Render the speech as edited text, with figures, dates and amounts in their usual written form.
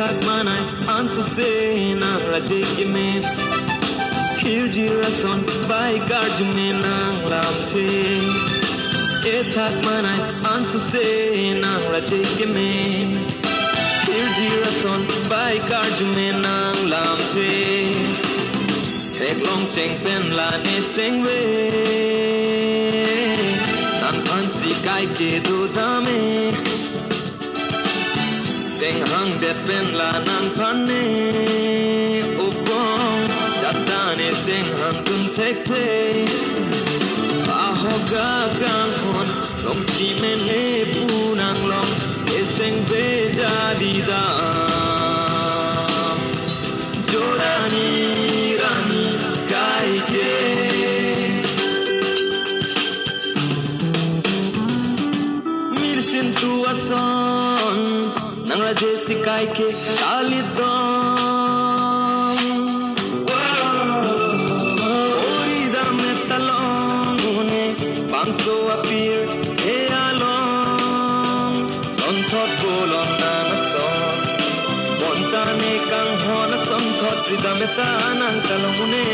tak manai ansu se nang raje me hilji rason bai garjume nang lam the e tak manai ansu se nang raje me hilji rason bai garjume nang lam the ek long cheng pen la ne seng we nan phan si kai ke do dame Sing hang de pen la nan phan ne upong jatane sing hang tum tek te ahoga kan hon long chi men le pu nang long e sing ve ja di da jorani rani kai ke mir sin tu ason nang raje sikai ke talidom oi dame talong ne panso appear he along son thot bolon nan son montane kang hon son thot ridame tanang talong ne